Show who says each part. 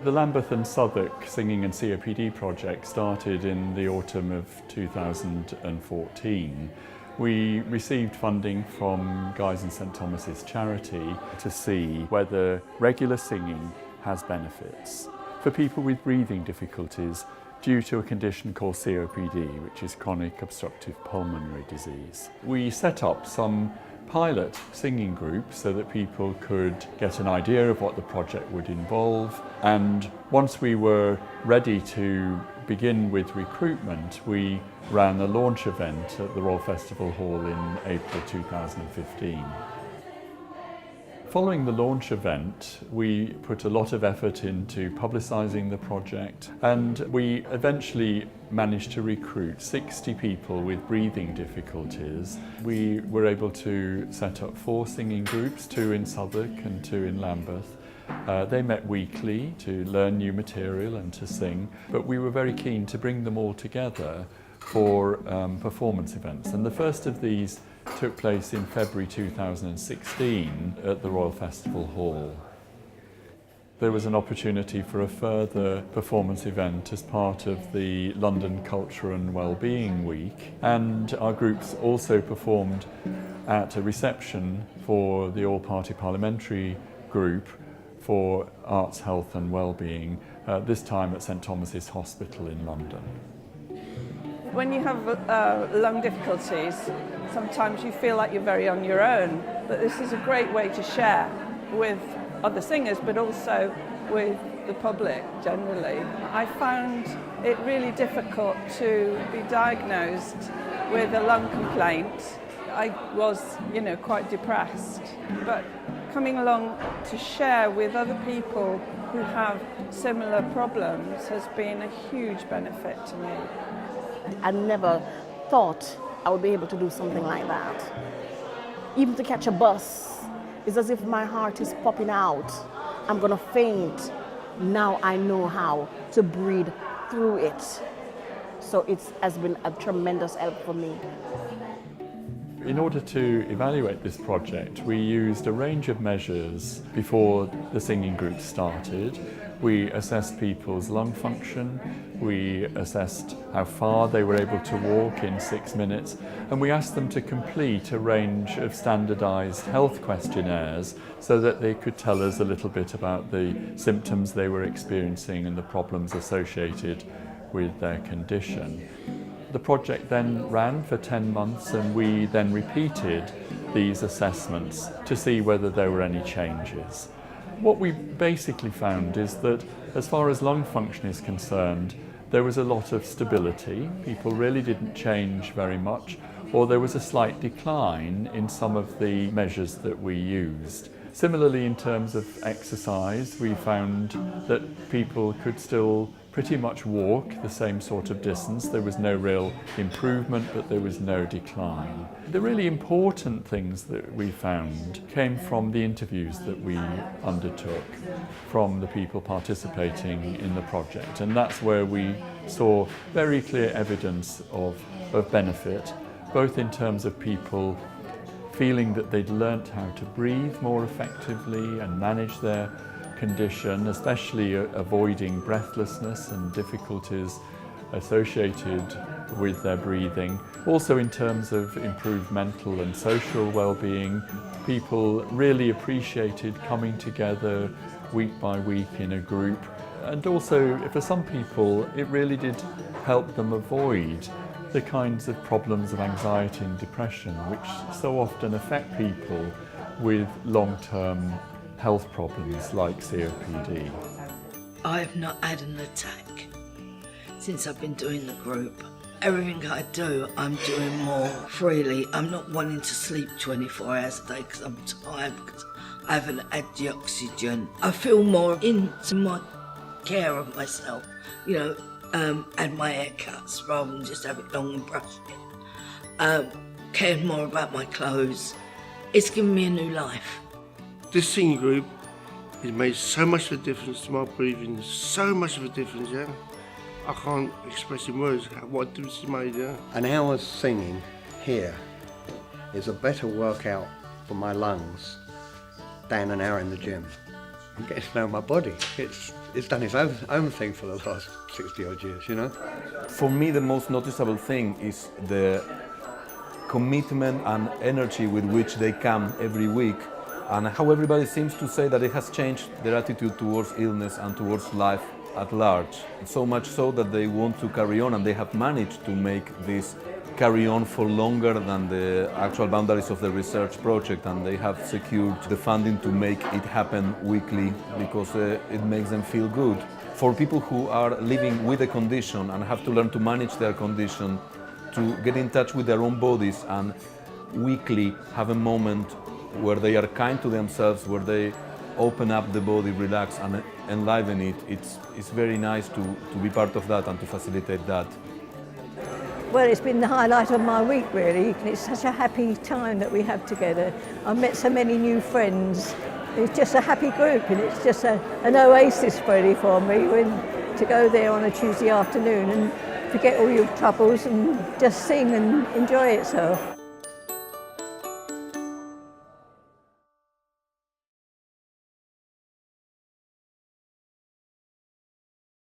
Speaker 1: The Lambeth and Southwark Singing and COPD project started in the autumn of 2014. We received funding from Guy's and St Thomas's charity to see whether regular singing has benefits for people with breathing difficulties due to a condition called COPD, which is chronic obstructive pulmonary disease. We set up some pilot singing groups so that people could get an idea of what the project would involve, and once we were ready to begin with recruitment, we ran a launch event at the Royal Festival Hall in April 2015. Following the launch event, we put a lot of effort into publicising the project, and we eventually managed to recruit 60 people with breathing difficulties. We were able to set up 4 singing groups, 2 in Southwark and 2 in Lambeth. They met weekly to learn new material and to sing, but we were very keen to bring them all together for performance events. And the first of these took place in February 2016 at the Royal Festival Hall. There was an opportunity for a further performance event as part of the London Culture and Wellbeing Week, and our groups also performed at a reception for the All-Party Parliamentary Group for Arts, Health and Wellbeing, this time at St Thomas's Hospital in London.
Speaker 2: When you have lung difficulties, sometimes you feel like you're very on your own, but this is a great way to share with other singers, but also with the public generally. I found it really difficult to be diagnosed with a lung complaint. I was, quite depressed, but coming along to share with other people who have similar problems has been a huge benefit to me.
Speaker 3: I never thought I would be able to do something like that. Even to catch a bus, it's as if my heart is popping out. I'm gonna faint. Now I know how to breathe through it. So it has been a tremendous help for me.
Speaker 1: In order to evaluate this project, we used a range of measures before the singing group started. We assessed people's lung function, we assessed how far they were able to walk in 6 minutes, and we asked them to complete a range of standardised health questionnaires so that they could tell us a little bit about the symptoms they were experiencing and the problems associated with their condition. The project then ran for 10 months, and we then repeated these assessments to see whether there were any changes. What we basically found is that as far as lung function is concerned, there was a lot of stability. People really didn't change very much, or there was a slight decline in some of the measures that we used. Similarly, in terms of exercise, we found that people could still pretty much walk the same sort of distance. There was no real improvement, but there was no decline. The really important things that we found came from the interviews that we undertook from the people participating in the project, and that's where we saw very clear evidence of benefit, both in terms of people feeling that they'd learnt how to breathe more effectively and manage their condition, especially avoiding breathlessness and difficulties associated with their breathing. Also in terms of improved mental and social well-being, people really appreciated coming together week by week in a group. And also, for some people, it really did help them avoid the kinds of problems of anxiety and depression which so often affect people with long-term health problems like COPD.
Speaker 4: I have not had an attack since I've been doing the group. Everything I do, I'm doing more freely. I'm not wanting to sleep 24 hours a day because I'm tired, because I haven't had the oxygen. I feel more into my care of myself, and my haircuts rather than just have it long and brush it. Cared more about my clothes. It's given me a new life.
Speaker 5: This singing group has made so much of a difference to my breathing, so much of a difference, yeah. I can't express in words what difference it's made, yeah.
Speaker 6: An hour's singing here is a better workout for my lungs than an hour in the gym. I'm getting to know my body. It's done its own thing for the last 60 odd years, you know.
Speaker 7: For me, the most noticeable thing is the commitment and energy with which they come every week, and how everybody seems to say that it has changed their attitude towards illness and towards life at large. So much so that they want to carry on, and they have managed to make this carry on for longer than the actual boundaries of the research project, and they have secured the funding to make it happen weekly because it makes them feel good. For people who are living with a condition and have to learn to manage their condition, to get in touch with their own bodies and weekly have a moment where they are kind to themselves, where they open up the body, relax and enliven it, it's very nice to be part of that and to facilitate that.
Speaker 8: Well, it's been the highlight of my week, really. It's such a happy time that we have together. I've met so many new friends. It's just a happy group, and it's just an oasis, really, for me to go there on a Tuesday afternoon and forget all your troubles and just sing and enjoy itself.